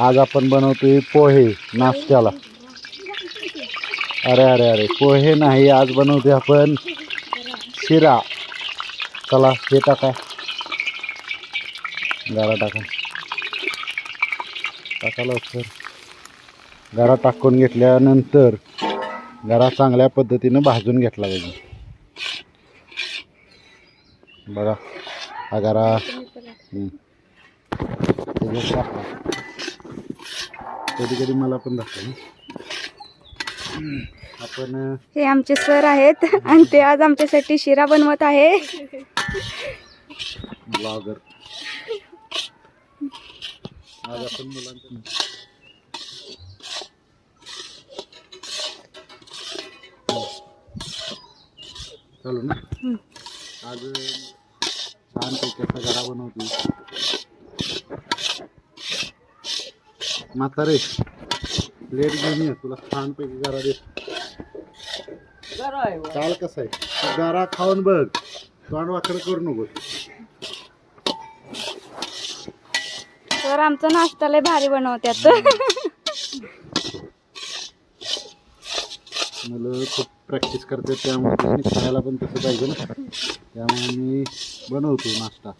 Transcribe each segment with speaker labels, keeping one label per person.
Speaker 1: आज आपण बनवतोय पोहे नाश्त्याला. अरे अरे अरे पोहे नाही, आज बनवतोय आपण शिरा. चला हे टाका, गारा टाका, टाका लवकर. गारा टाकून घेतल्यानंतर गारा चांगल्या पद्धतीनं भाजून घेतला पाहिजे. बघा हा गारा कधी कधी मला पण दाखवा. आपण
Speaker 2: हे आमचे सर आहेत आणि ते आज आमच्यासाठी शिरा बनवत आहे.
Speaker 1: ब्लॉगर. आज आपण मुलांचं चालू ना. आज छानपैकी असा गरा बनवतो. म्हातारे प्लेट घेऊन ये, तुला छानपैकी गरा दे. चाल कसं आहे, गरा खाऊन बघ, तोंड वाकडं करू नको.
Speaker 2: सर आमचं नाश्ता लय भारी बनवतात.
Speaker 1: मुलं खूप प्रॅक्टिस करते, त्यामुळे खायला पण तसं पाहिजे ना. त्यामुळे मी बनवतो नाश्ता.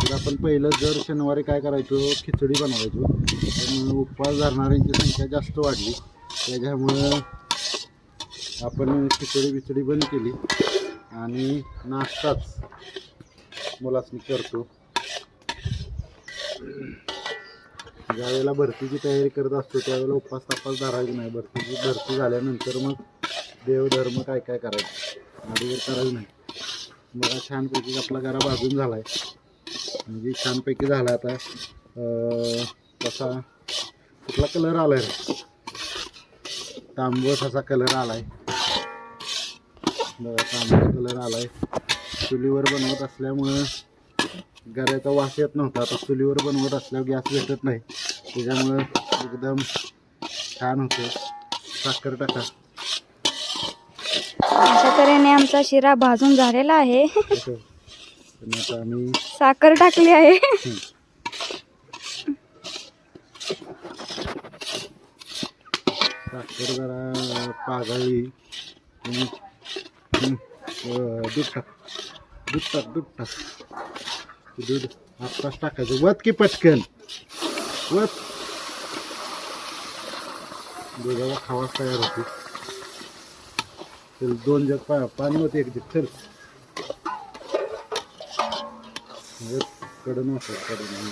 Speaker 1: तर आपण पहिलं जर शनिवारी काय करायचो, खिचडी बनवायचो. पण उपवास धरणाऱ्यांची संख्या जास्त वाढली, त्याच्यामुळं आपण खिचडी बंद केली आणि नाश्ताच मुलासनी करतो. ज्यावेळेला भरतीची तयारी करत असतो त्यावेळेला उपवास तापास धरायची नाही. भरती झाल्यानंतर मग देवधर्म काय काय करायचं, आधी करायचं नाही. बघा छानपैकी आपला गरा भाजून झाला आहे, म्हणजे छानपैकी झाला. आता तसा कुठला कलर आला आहे, तांबूस असा कलर आला आहे. बघा तांबूस कलर आला आहे. चुलीवर बनवत असल्यामुळं गऱ्याचा वास येत नव्हता. आता चुलीवर बनवत असल्यावर गॅस भेटत नाही, त्याच्यामुळं एकदम छान होतं. साखर टाका.
Speaker 2: अशा तऱ्हेने आमचा शिरा भाजून झालेला आहे.
Speaker 1: आता आम्ही
Speaker 2: साखर टाकली आहे.
Speaker 1: साखर जरा पागळी. दूध टाक, दूध टाक, दूध टाक. दूध आत्ताच टाकायचं. वत की पटकन वत. दुधाचा खावाच तयार होते. चल 2 जग पाणी होते एक जग. चल कडन वाटत कडन.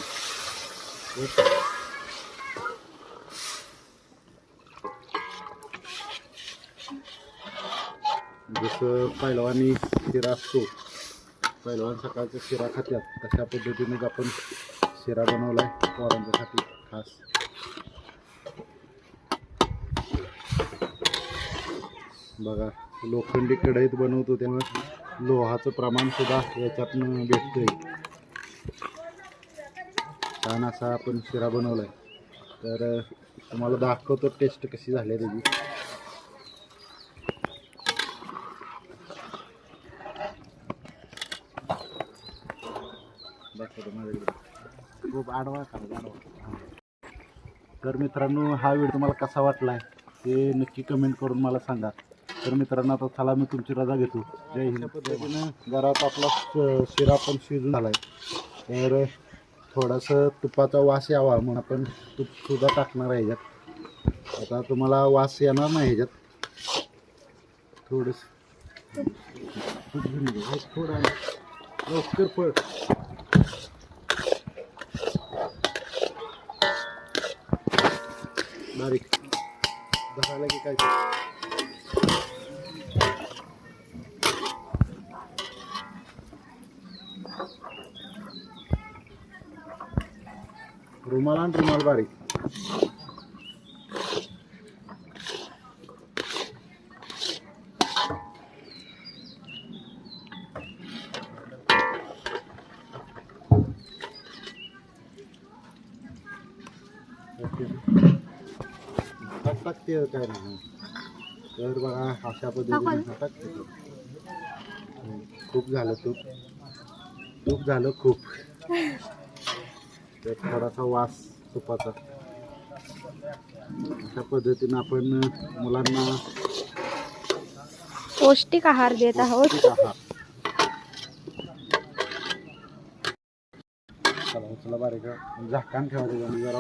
Speaker 1: जसं पहिलवानी शिरा असतो, पहिलवान सकाळचा शिरा खात्यात, तशा पद्धतीने आपण शिरा बनवलाय पोरांच्यासाठी खास. बघा लोखंडी कढईत बनवतो, त्यामुळे लोहाचं प्रमाण सुद्धा याच्यातनं भेटतंय. छान असा आपण शिरा बनवलाय. तर तुम्हाला दाखवतो टेस्ट कशी झाली त्याची. खूप आडवा करा, आडवा. तर मित्रांनो हा व्हिडिओ तुम्हाला कसा वाटला आहे ते नक्की कमेंट करून मला सांगा. तर मित्रांनो आता चला मी तुमची रजा घेतो. जय हिंद. पद्धतीनं घरात आपला शिरा पण शिजून झाला आहे. तर थोडंसं तुपाचा वास यावा म्हणून आपण तूपसुद्धा टाकणार आहे ह्याच्यात. आता तुम्हाला वास येणार नाही ह्याच्यात. थोडंसं तूप घेऊन घे, थोडं लवकर पड. बारीक धरायला की काय रुमाल आणि रुमाल बारीक. टाकते काय नाही. तर बघा अशा पद्धतीने आता खूप झालं तूप तूप झालं खूप तर थोडासा वास तुपाचा अशा पद्धतीनं आपण मुलांना
Speaker 2: पौष्टिक आहार देत आहोत.
Speaker 1: पौष्टिक आहार. चला बारीक झाकण ठेवायचं जरा